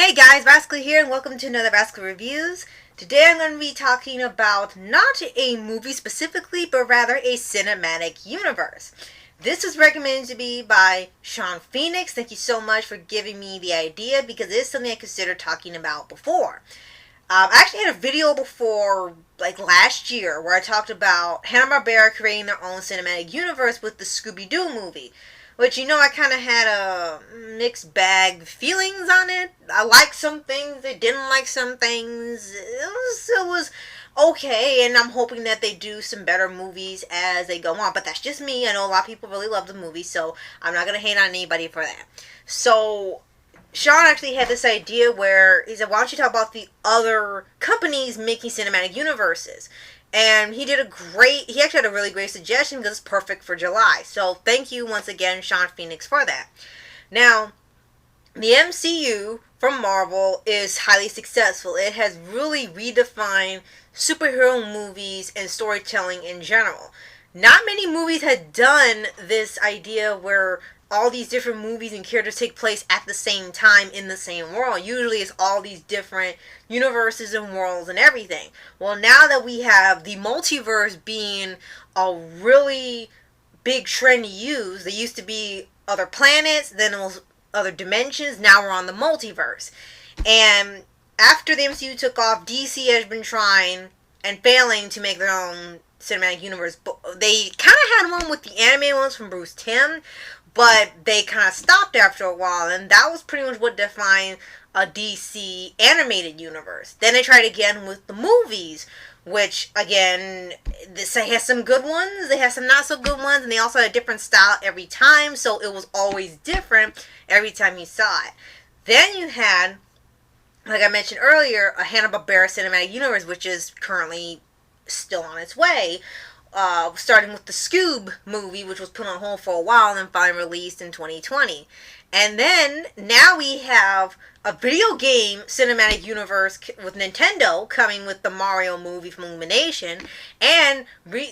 Hey guys, Rascal here and welcome to another Rascal Reviews. Today I'm going to be talking about not a movie specifically, but rather a cinematic universe. This was recommended to me by Sean Phoenix. Thank you so much for giving me the idea because it is something I considered talking about before. I actually had a video before, like last year, where I talked about Hannah Barbera creating their own cinematic universe with the Scooby-Doo movie. Which, I kind of had a mixed bag feelings on it. I liked some things, I didn't like some things. It was okay, and I'm hoping that they do some better movies as they go on. But that's just me. I know a lot of people really love the movie, so I'm not going to hate on anybody for that. So, Sean actually had this idea where he said, why don't you talk about the other companies making cinematic universes? And he actually had a really great suggestion because it's perfect for July. So thank you once again, Sean Phoenix, for that. Now, the MCU from Marvel is highly successful. It has really redefined superhero movies and storytelling in general. Not many movies had done this idea where all these different movies and characters take place at the same time in the same world. Usually it's all these different universes and worlds and everything. Well, now that we have the multiverse being a really big trend to use, there used to be other planets, then it was other dimensions, now we're on the multiverse. And after the MCU took off, DC has been trying and failing to make their own cinematic universe. They kind of had one with the anime ones from Bruce Timm, but they kind of stopped after a while, and that was pretty much what defined a DC animated universe. Then they tried again with the movies, which, again, this has some good ones, they have some not so good ones, and they also had a different style every time, so it was always different every time you saw it. Then you had, like I mentioned earlier, a Hanna-Barbera cinematic universe, which is currently still on its way. Starting with the Scoob movie, which was put on hold for a while and then finally released in 2020. And then, now we have a video game cinematic universe with Nintendo coming with the Mario movie from Illumination. And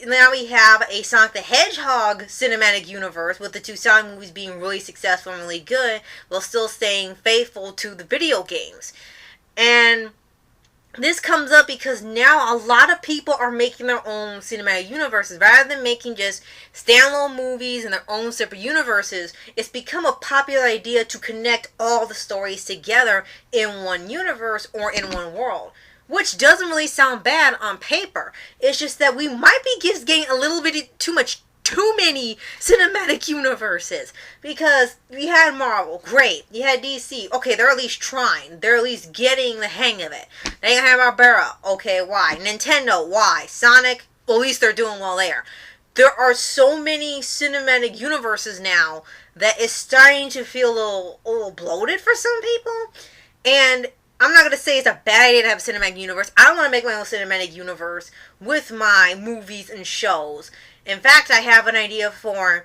now we have a Sonic the Hedgehog cinematic universe with the two Sonic movies being really successful and really good, while still staying faithful to the video games. And this comes up because now a lot of people are making their own cinematic universes. Rather than making just standalone movies and their own separate universes, it's become a popular idea to connect all the stories together in one universe or in one world. Which doesn't really sound bad on paper. It's just that we might be just getting a little bit too many cinematic universes. Because we had Marvel, great. You had DC, okay, they're at least trying. They're at least getting the hang of it. Then you have Barbera, okay, why? Nintendo, why? Sonic, well, at least they're doing well there. There are so many cinematic universes now that it's starting to feel a little bloated for some people. And I'm not going to say it's a bad idea to have a cinematic universe. I don't want to make my own cinematic universe with my movies and shows. In fact, I have an idea for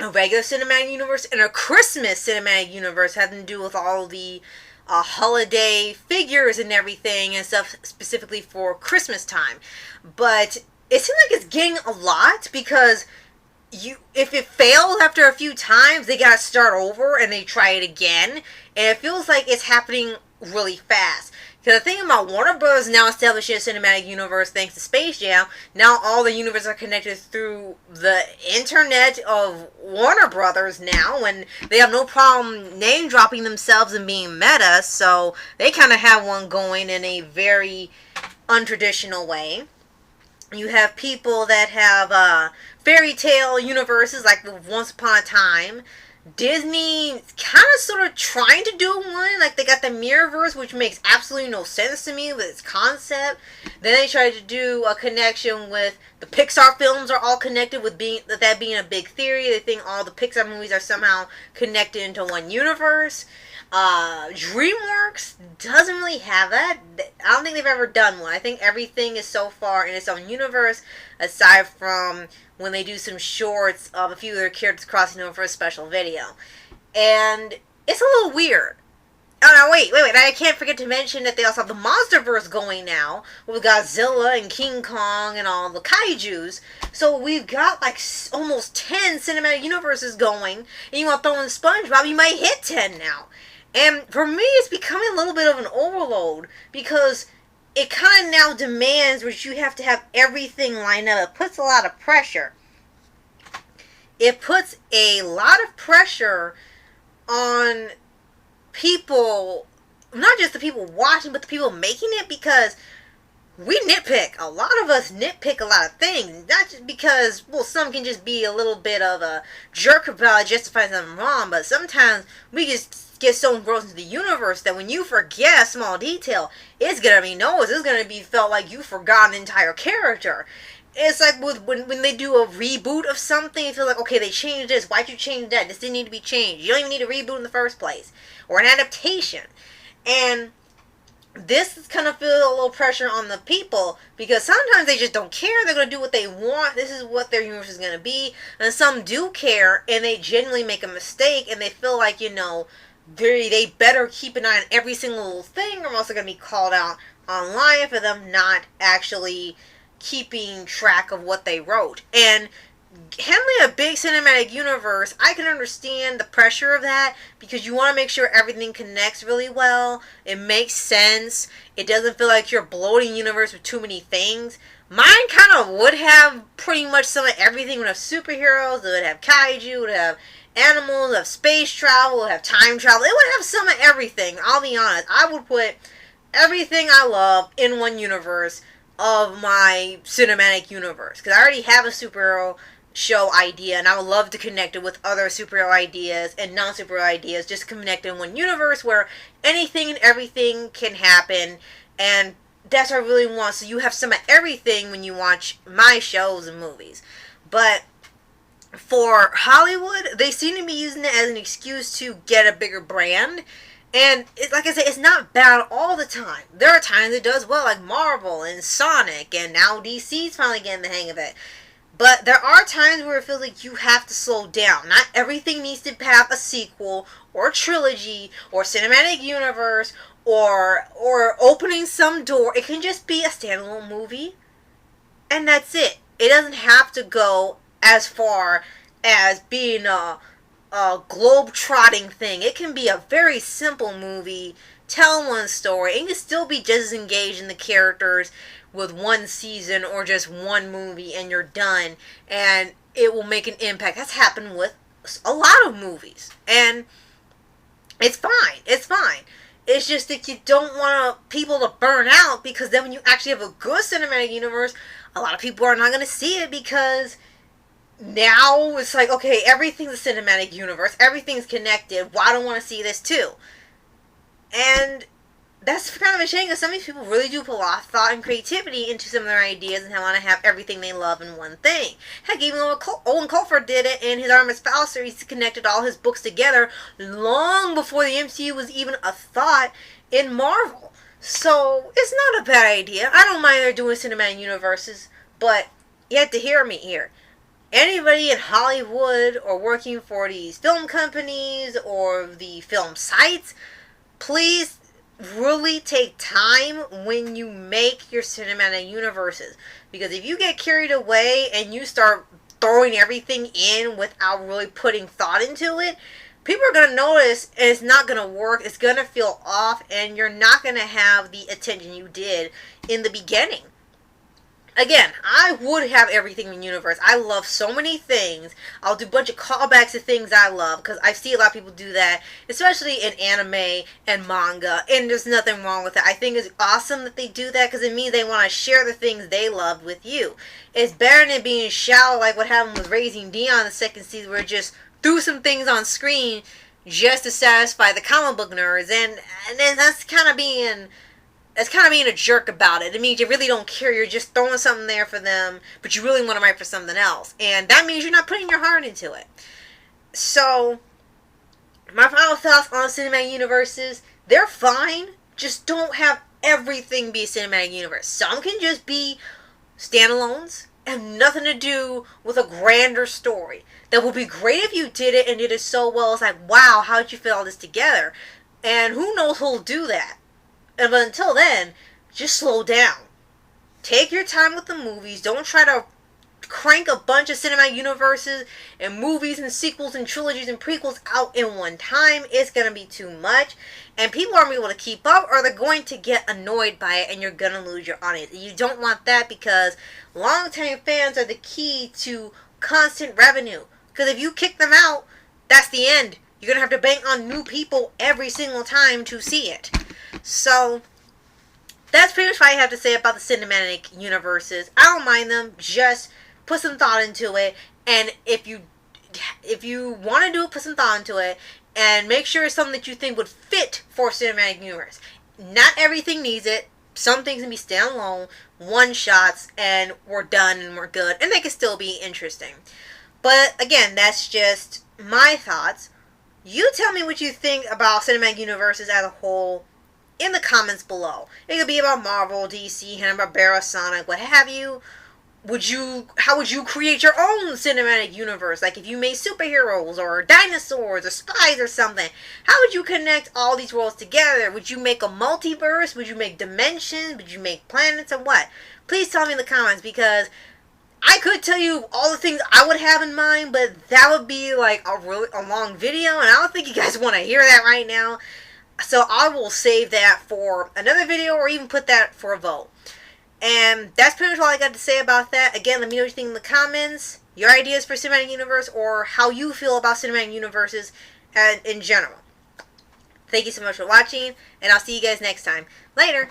a regular cinematic universe and a Christmas cinematic universe having to do with all the holiday figures and everything and stuff specifically for Christmas time. But it seems like it's getting a lot because if it fails after a few times, they got to start over and they try it again. And it feels like it's happening really fast. Because the thing about Warner Bros. Now establishing a cinematic universe thanks to Space Jam, now all the universes are connected through the internet of Warner Brothers now, and they have no problem name dropping themselves and being meta, so they kind of have one going in a very untraditional way. You have people that have fairy tale universes like Once Upon a Time. Disney kind of sort of trying to do one, like they got the Mirrorverse, which makes absolutely no sense to me with its concept. Then they tried to do a connection with the Pixar films are all connected with that being a big theory. They think all the Pixar movies are somehow connected into one universe. DreamWorks doesn't really have that. I don't think they've ever done one. I think everything is so far in its own universe, aside from when they do some shorts of a few of their characters crossing over for a special video. And it's a little weird. Oh, no, wait. I can't forget to mention that they also have the MonsterVerse going now, with Godzilla and King Kong and all the kaijus. So we've got like almost 10 cinematic universes going, and you want to throw in SpongeBob, you might hit 10 now. And for me, it's becoming a little bit of an overload because it kind of now demands that you have to have everything lined up. It puts a lot of pressure. It puts a lot of pressure on people, not just the people watching, but the people making it, because we nitpick. A lot of us nitpick a lot of things. Not just because, well, some can just be a little bit of a jerk about it just to find something wrong, but sometimes we just get so engrossed into the universe that when you forget a small detail, it's going to be noticed. It's going to be felt like you forgot an entire character. It's like when they do a reboot of something, you feel like, okay, they changed this. Why'd you change that? This didn't need to be changed. You don't even need a reboot in the first place. Or an adaptation. And this is kind of feel a little pressure on the people because sometimes they just don't care. They're going to do what they want. This is what their universe is going to be. And some do care and they genuinely make a mistake and they feel like, you know, they better keep an eye on every single little thing or else they're going to be called out online for them not actually keeping track of what they wrote. And handling a big cinematic universe, I can understand the pressure of that because you want to make sure everything connects really well. It makes sense. It doesn't feel like you're bloating the universe with too many things. Mine kind of would have pretty much some of everything. It would have superheroes, it would have kaiju, it would have animals, it would have space travel, it would have time travel. It would have some of everything. I'll be honest. I would put everything I love in one universe of my cinematic universe because I already have a superhero show idea and I would love to connect it with other superhero ideas and non-superhero ideas, just connect in one universe where anything and everything can happen, and that's what I really want. So you have some of everything when you watch my shows and movies. But for Hollywood, they seem to be using it as an excuse to get a bigger brand. And like I said, it's not bad all the time. There are times it does well, like Marvel and Sonic, and now DC's finally getting the hang of it. But there are times where it feels like you have to slow down. Not everything needs to have a sequel, or a trilogy, or cinematic universe, or opening some door. It can just be a standalone movie, and that's it. It doesn't have to go as far as being a globe-trotting thing. It can be a very simple movie, tell one story, and you can still be just as engaged in the characters with one season or just one movie and you're done, and it will make an impact. That's happened with a lot of movies, and it's fine. It's fine. It's just that you don't want people to burn out, because then when you actually have a good cinematic universe, a lot of people are not going to see it because now it's like, okay, everything's a cinematic universe, everything's connected, well, I don't want to see this too. And that's kind of a shame because some of these people really do put a lot of thought and creativity into some of their ideas and want to have everything they love in one thing. Heck, even Owen Colfer did it in his Artemis Fowl series. He connected all his books together long before the MCU was even a thought in Marvel. So it's not a bad idea. I don't mind they're doing cinematic universes, but you have to hear me here. Anybody in Hollywood or working for these film companies or the film sites, please really take time when you make your cinematic universes. Because if you get carried away and you start throwing everything in without really putting thought into it, people are going to notice and it's not going to work. It's going to feel off and you're not going to have the attention you did in the beginning. Again, I would have everything in the universe. I love so many things. I'll do a bunch of callbacks to things I love because I see a lot of people do that, especially in anime and manga, and there's nothing wrong with it. I think it's awesome that they do that because it means they want to share the things they love with you. It's better than being shallow like what happened with Raising Dion the second season, where it just threw some things on screen just to satisfy the comic book nerds, and then that's kind of being a jerk about it. It means you really don't care. You're just throwing something there for them, but you really want to write for something else. And that means you're not putting your heart into it. So, my final thoughts on cinematic universes, they're fine. Just don't have everything be a cinematic universe. Some can just be standalones and nothing to do with a grander story. That would be great if you did it and did it so well. It's like, wow, how did you fit all this together? And who knows who'll do that. But until then, just slow down. Take your time with the movies. Don't try to crank a bunch of cinematic universes and movies and sequels and trilogies and prequels out in one time, it's going to be too much. And people aren't able to keep up, or they're going to get annoyed by it, and you're going to lose your audience. You don't want that, because long-time fans are the key to constant revenue. Because if you kick them out, that's the end. You're going to have to bank on new people every single time to see it. So that's pretty much what I have to say about the cinematic universes. I don't mind them. Just put some thought into it. And if you want to do it, put some thought into it. And make sure it's something that you think would fit for cinematic universe. Not everything needs it. Some things can be standalone, one-shots, and we're done and we're good. And they can still be interesting. But again, that's just my thoughts. You tell me what you think about cinematic universes as a whole in the comments below. It could be about Marvel, DC, Hannah Barbera, Sonic, what have you. How would you create your own cinematic universe? Like if you made superheroes or dinosaurs or spies or something. How would you connect all these worlds together? Would you make a multiverse? Would you make dimensions? Would you make planets or what? Please tell me in the comments, because I could tell you all the things I would have in mind, but that would be like a long video, and I don't think you guys want to hear that right now. So I will save that for another video, or even put that for a vote. And that's pretty much all I got to say about that. Again, let me know what you think in the comments. Your ideas for cinematic universe, or how you feel about cinematic universes in general. Thank you so much for watching, and I'll see you guys next time. Later!